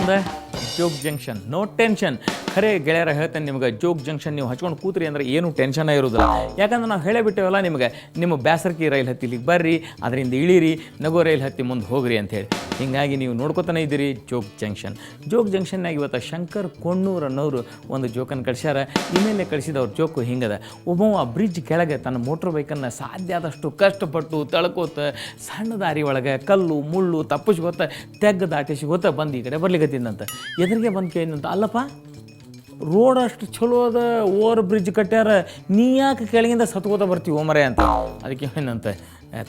ಮುಂದೆ Jog junction, no tension. ಖರೆ ಗೆಳೆಯರ ಹೇಳ್ತೇನೆ ನಿಮ್ಗೆ, ಜೋಗ್ ಜಂಕ್ಷನ್ ನೀವು ಹಚ್ಕೊಂಡು ಕೂತ್ರಿ ಅಂದ್ರೆ ಏನು ಟೆನ್ಷನ್ ಇರೋದಿಲ್ಲ. ಯಾಕಂದ್ರೆ ನಾವು ಹೇಳೇ ಬಿಟ್ಟೇವಲ್ಲ ನಿಮಗೆ, ನಿಮ್ಮ ಬ್ಯಾಸರ್ಕಿ ರೈಲ್ ಹತ್ತಿ ಇಲ್ಲಿಗೆ ಬರ್ರಿ, ಅದರಿಂದ ಇಳೀರಿ, ನಗೋ ರೈಲ್ ಹತ್ತಿ ಮುಂದೆ ಹೋಗ್ರಿ ಅಂಥೇಳಿ. ಹೀಗಾಗಿ ನೀವು ನೋಡ್ಕೊತಾನೆ ಇದ್ದೀರಿ ಜೋಗ್ ಜಂಕ್ಷನ್. ಜೋಗ್ ಜಂಕ್ಷನ್ನಾಗ ಇವತ್ತು ಶಂಕರ್ ಕೊಣ್ಣೂರ್ ಅನ್ನೋರು ಒಂದು ಜೋಕನ್ನು ಕಳಿಸ್ಯಾರ. ಇಮೇಲೆ ಕಳಿಸಿದವ್ರ ಜೋಕು ಹಿಂಗದ. ಒಬ್ಬವ ಬ್ರಿಡ್ಜ್ ಕೆಳಗೆ ತನ್ನ ಮೋಟ್ರ್ ಬೈಕನ್ನು ಸಾಧ್ಯ ಆದಷ್ಟು ಕಷ್ಟಪಟ್ಟು ತಳ್ಕೋತ ಸಣ್ಣ ದಾರಿ ಒಳಗೆ ಕಲ್ಲು ಮುಳ್ಳು ತಪ್ಪಿಸ್ಕೊತ ತೆಗ್ಗ ದಾಟಿಸ್ಕೊತ ಬಂದು ಈ ಕಡೆ ಬರ್ಲಿಕ್ಕತ್ತಿದ್ದಂತ. ಎದುರಿಗೆ ಬಂದು ಕೇಳಿದಂತ, ಅಲ್ಲಪ್ಪ ರೋಡ್ ಅಷ್ಟು ಚಲೋ ಅದ, ಓವರ್ ಬ್ರಿಡ್ಜ್ ಕಟ್ಟ್ಯಾರ, ನೀ ಯಾಕೆ ಕೆಳಗಿಂದ ಸತ್ಕೋತ ಬರ್ತೀವಿ ಓಮರೆ ಅಂತ. ಅದಕ್ಕೆ ಏನಂತ,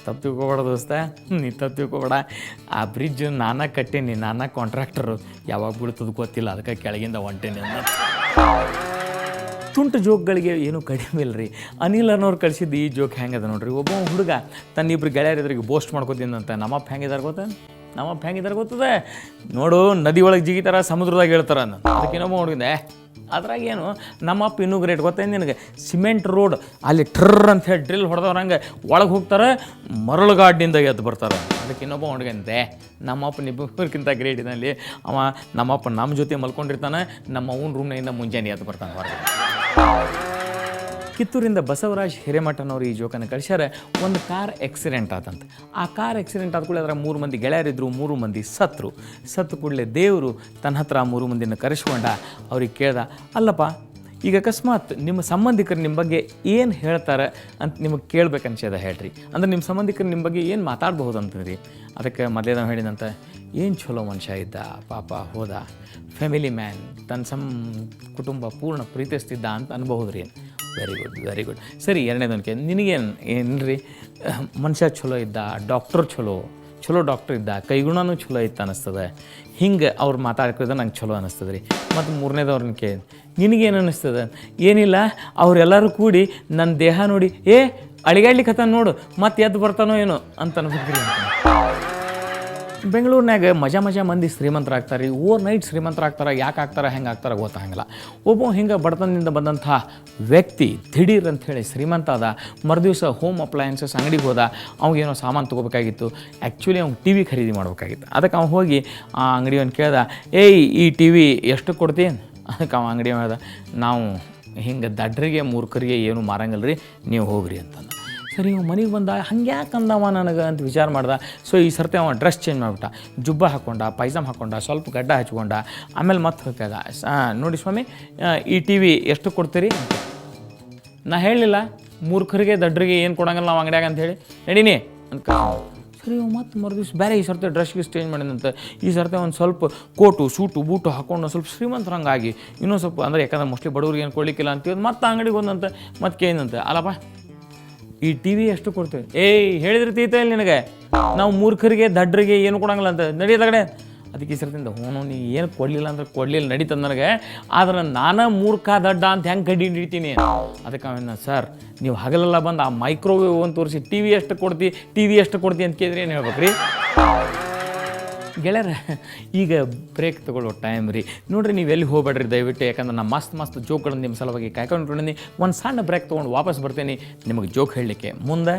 ತಪ್ಪು ತಿಳ್ಕೊಬೇಡ ದೋಸ್ತ, ನೀ ತಪ್ಪು ತಿಳ್ಕೊಬೇಡ, ಆ ಬ್ರಿಡ್ಜ್ ನಾನಾ ಕಟ್ಟೇನಿ, ನಾನಾ ಕಾಂಟ್ರಾಕ್ಟರು, ಯಾವಾಗ ಬೀಳ್ತದ ಗೊತ್ತಿಲ್ಲ, ಅದಕ್ಕೆ ಕೆಳಗಿಂದ ಹೊಂಟೇನಿ ಅಂತ. ತುಂಟು ಜೋಕ್ಗಳಿಗೆ ಏನೂ ಕಡಿಮೆ ಇಲ್ಲ ರೀ. ಅನಿಲ್ ಅನ್ನೋರು ಕಳಿಸಿದ್ದು ಈ ಜೋಕ್ ಹೆಂಗದ ನೋಡ್ರಿ. ಒಬ್ಬ ಹುಡುಗ ತನ್ನಿಬ್ರು ಗೆಳೆಯರಿದ್ರಿಗೆ ಬೋಸ್ಟ್ ಮಾಡ್ಕೋತಿದ್ದಂತ. ನಮ್ಮಪ್ಪ ಹೆಂಗಿದಾರೆ ಗೊತ್ತದ, ನೋಡು ನದಿ ಒಳಗೆ ಜಿಗಿತಾರ, ಸಮುದ್ರದಾಗ ಹೇಳ್ತಾರ ಅನ್ನೋ. ಅದಕ್ಕೆ ಇನ್ನೊಬ್ಬ ಹುಡುಗಿದ್ದೆ, ಅದ್ರಾಗ ಏನು ನಮ್ಮಪ್ಪ ಇನ್ನೂ ಗ್ರೇಟ್ ಗೊತ್ತೇನು ನಿನಗೆ, ಸಿಮೆಂಟ್ ರೋಡ್ ಅಲ್ಲಿ ಟ್ರರ್ ಅಂತ ಹೇಳಿ ಡ್ರಿಲ್ ಹೊಡೆದವ್ರಂಗೆ ಒಳಗೆ ಹೋಗ್ತಾರೆ, ಮರಳುಗಾಡಿನಿಂದ ಎದ್ದು ಬರ್ತಾರೆ. ಅದಕ್ಕೆ ಇನ್ನೊಬ್ಬ ಹುಡುಗಂತೆ, ನಮ್ಮಪ್ಪ ನಿಬ್ಬರಿಗಿಂತ ಗ್ರೇಟ್ ಇದಲ್ಲಿ ಅವ, ನಮ್ಮಪ್ಪ ನಮ್ಮ ಜೊತೆ ಮಲ್ಕೊಂಡಿರ್ತಾನೆ, ನಮ್ಮ ಅವ್ನ ರೂಮ್ನಿಂದ ಮುಂಜಾನೆ ಎದ್ದು ಬರ್ತಾನೆ ಹೊರಗೆ. ಕಿತ್ತೂರಿಂದ ಬಸವರಾಜ್ ಹಿರೇಮಠನವರು ಈ ಜೋಕನ್ನು ಕಳಿಸ್ಯಾರ. ಒಂದು ಕಾರ್ ಆಕ್ಸಿಡೆಂಟ್ ಆತಂತ. ಆ ಕಾರ್ ಆಕ್ಸಿಡೆಂಟ್ ಆದ ಕೂಡಲೇ ಅದರ 3 ಮಂದಿ ಗೆಳೆಯರಿದ್ದರು, 3 ಮಂದಿ ಸತ್ತು ಕೂಡಲೇ ದೇವರು ತನ್ನ ಹತ್ರ 3 ಮಂದಿನ ಕರೆಸ್ಕೊಂಡ. ಅವ್ರಿಗೆ ಕೇಳ್ದ, ಅಲ್ಲಪ್ಪ ಈಗ ಅಕಸ್ಮಾತ್ ನಿಮ್ಮ ಸಂಬಂಧಿಕರು ನಿಮ್ಮ ಬಗ್ಗೆ ಏನು ಹೇಳ್ತಾರೆ ಅಂತ ನಿಮಗೆ ಕೇಳ್ಬೇಕು ಅನ್ಸ್ಯದ ಹೇಳ್ರಿ, ಅಂದ್ರೆ ನಿಮ್ಮ ಸಂಬಂಧಿಕರು ನಿಮ್ಮ ಬಗ್ಗೆ ಏನು ಮಾತಾಡ್ಬಹುದು ಅಂತಂದ್ರಿ. ಅದಕ್ಕೆ ಮೊದಲೇ ನಾವು ಹೇಳಿದಂತ, ಏನು ಚಲೋ ಮನುಷ್ಯ ಇದ್ದ, ಪಾಪ ಹೋದ, ಫ್ಯಾಮಿಲಿ ಮ್ಯಾನ್, ತನ್ನ ಕುಟುಂಬ ಪೂರ್ಣ ಪ್ರೀತಿಸ್ತಿದ್ದ ಅಂತ ಅನ್ಬಹುದು ರೀ. Very good. ಸರಿ, ಎರಡನೇದೊಂದಕ್ಕೆ ನಿನಗೇನು ಏನ್ರಿ, ಮನುಷ್ಯ ಚಲೋ ಇದ್ದ, ಡಾಕ್ಟರ್ ಚಲೋ ಡಾಕ್ಟರ್ ಇದ್ದ, ಕೈಗುಣನೂ ಚಲೋ ಇತ್ತು ಅನ್ನಿಸ್ತದೆ, ಹಿಂಗೆ ಅವ್ರು ಮಾತಾಡ್ಕೋದ್ರೆ ನಂಗೆ ಚಲೋ ಅನ್ನಿಸ್ತದೆ ರೀ. ಮತ್ತು ಮೂರನೇದವ್ರನ್ನ ಕೇಳಿ, ನಿನಗೇನು ಅನ್ನಿಸ್ತದೆ? ಏನಿಲ್ಲ, ಅವರೆಲ್ಲರೂ ಕೂಡಿ ನನ್ನ ದೇಹ ನೋಡಿ ಅಳಿಗಾಡ್ಲಿಕ್ಕೆ ಹತ್ತಾನ ನೋಡು, ಮತ್ತೆ ಎದ್ದು ಬರ್ತಾನೋ ಏನೋ ಅಂತ ಅನ್ಬೇಕ್ರಿ ಅಂತ. ಬೆಂಗಳೂರಿನಾಗ ಮಜಾ ಮಂದಿ ಶ್ರೀಮಂತರಾಗ್ತಾರೆ ರೀ, ಓವರ್ ನೈಟ್ ಶ್ರೀಮಂತರಾಗ್ತಾರೆ. ಯಾಕೆ ಆಗ್ತಾರೆ, ಹೆಂಗೆ ಆಗ್ತಾರೆ ಗೊತ್ತಾಗಂಗಿಲ್ಲ. ಒಬ್ಬ ಹಿಂಗೆ ಬಡತನದಿಂದ ಬಂದಂಥ ವ್ಯಕ್ತಿ ದಿಢೀರ್ ಅಂಥೇಳಿ ಶ್ರೀಮಂತ ಅದ. ಮರುದಿವಸ ಹೋಮ್ ಅಪ್ಲಯನ್ಸಸ್ ಅಂಗಡಿಗೆ ಹೋದ. ಅವಾಗೇನೋ ಸಾಮಾನು ತೊಗೋಬೇಕಾಗಿತ್ತು. ಆ್ಯಕ್ಚುಲಿ ಅವ್ನು ಟಿ ವಿ ಖರೀದಿ ಮಾಡ್ಬೇಕಾಗಿತ್ತು. ಅದಕ್ಕೆ ಅವ್ನು ಹೋಗಿ ಆ ಅಂಗಡಿಯವನು ಕೇಳ್ದ, ಈ ಟಿ ವಿ ಎಷ್ಟು ಕೊಡ್ತೀನಿ? ಅದಕ್ಕೆ ಅವ ಅಂಗಡಿ ಹೇಳ್ದ, ನಾವು ಹಿಂಗೆ ದಡ್ರಿಗೆ ಮೂರ್ಖರಿಗೆ ಏನು ಮಾರಂಗಿಲ್ಲ ರೀ, ನೀವು ಹೋಗ್ರಿ ಅಂತಂದ. ಸರಿ, ಇವ್ ಮನೆಗೆ ಬಂದ, ಹಂಗೆ ಯಾಕೆ ಅಂದವ ನನಗೆ ಅಂತ ವಿಚಾರ ಮಾಡ್ದ. ಸೊ ಈ ಸರ್ತಿ ಅವ ಡ್ರೆಸ್ ಚೇಂಜ್ ಮಾಡಿಬಿಟ್ಟ, ಜುಬ್ಬ ಹಾಕ್ಕೊಂಡ, ಪೈಜಾಮ್ ಹಾಕ್ಕೊಂಡ, ಸ್ವಲ್ಪ ಗಡ್ಡ ಹಚ್ಕೊಂಡ. ಆಮೇಲೆ ಮತ್ತೆ ಹೋಗ್ತದ, ನೋಡಿ ಸ್ವಾಮಿ, ಈ ಟಿ ವಿ ಎಷ್ಟು ಕೊಡ್ತೀರಿ? ನಾ ಹೇಳಲಿಲ್ಲ ಮೂರ್ಖರಿಗೆ ದಡ್ರಿಗೆ ಏನು ಕೊಡಂಗಿಲ್ಲ ನಾವು ಅಂಗಡಿಯಾಗ ಅಂಥೇಳಿ, ನಡೀನಿ ಅಂತ. ಸರಿ, ಮತ್ತು ಮರುದಿವ್ಸ ಬೇರೆ ಈ ಸರ್ತಿ ಡ್ರೆಸ್ಗೆ ಚೇಂಜ್ ಮಾಡಿದಂತೆ. ಈ ಸರ್ತಿ ಒಂದು ಸ್ವಲ್ಪ ಕೋಟು ಸೂಟು ಬೂಟು ಹಾಕ್ಕೊಂಡು ಸ್ವಲ್ಪ ಶ್ರೀಮಂತರಂಗಾಗಿ ಇನ್ನೂ ಸ್ವಲ್ಪ, ಅಂದರೆ ಯಾಕಂದ್ರೆ ಮೋಸ್ಟ್ಲಿ ಬಡವ್ರಿಗೆ ಏನು ಕೊಡ್ಲಿಕ್ಕಿಲ್ಲ ಅಂತೀವಿ. ಮತ್ತೆ ಅಂಗಡಿಗೆ ಹೋದಂತೆ, ಮತ್ತೆ ಕೇಳಿದಂತೆ, ಅಲ್ಲಪ್ಪ ಈ ಟಿ ವಿ ಎಷ್ಟು ಕೊಡ್ತೀವಿ? ಹೇಳಿದ್ರೆ ತೀತ ಇಲ್ಲ ನಿನಗೆ, ನಾವು ಮೂರ್ಖರಿಗೆ ದಡ್ರಿಗೆ ಏನು ಕೊಡಂಗಿಲ್ಲ ಅಂತ, ನಡೀದ ಕಡೆ. ಅದಕ್ಕೆ ಈ ಸರ್ತಿಂದ ನೀ ಏನು ಕೊಡಲಿಲ್ಲ ಅಂದ್ರೆ ಕೊಡಲಿಲ್ಲ, ನಡೀತದ ನನಗೆ, ಆದ್ರೆ ನಾನು ಮೂರ್ಖ ದಡ್ಡ ಅಂತ ಹೆಂಗೆ ಕಡ್ಡಿ ಹಿಡಿತೀನಿ. ಅದಕ್ಕೆ ಅವನ್ನ, ಸರ್ ನೀವು ಹಗಲೆಲ್ಲ ಬಂದು ಆ ಮೈಕ್ರೋವೇವ್ ಅಂತ ತೋರಿಸಿ ಟಿ ವಿ ಎಷ್ಟು ಕೊಡ್ತಿ ಅಂತ ಕೇಳಿದ್ರೆ ಏನು ಹೇಳ್ಬೇಕ್ರಿ? ಗೆಳೆಯರ, ಈಗ ಬ್ರೇಕ್ ತೊಗೊಳ್ಳೋ ಟೈಮ್ ರೀ. ನೋಡಿರಿ, ನೀವು ಎಲ್ಲಿ ಹೋಗ್ಬೇಡ್ರಿ ದಯವಿಟ್ಟು, ಯಾಕಂದ್ರೆ ನಾನು ಮಸ್ತ್ ಜೋಕ್ಗಳನ್ನು ನಿಮ್ಮ ಸಲುವಾಗಿ ಕಾಯ್ಕೊಂಡು ಒಂದು ಸಣ್ಣ ಬ್ರೇಕ್ ತೊಗೊಂಡು ವಾಪಸ್ ಬರ್ತೀನಿ ನಿಮಗೆ ಜೋಕ್ ಹೇಳಲಿಕ್ಕೆ. ಮುಂದೆ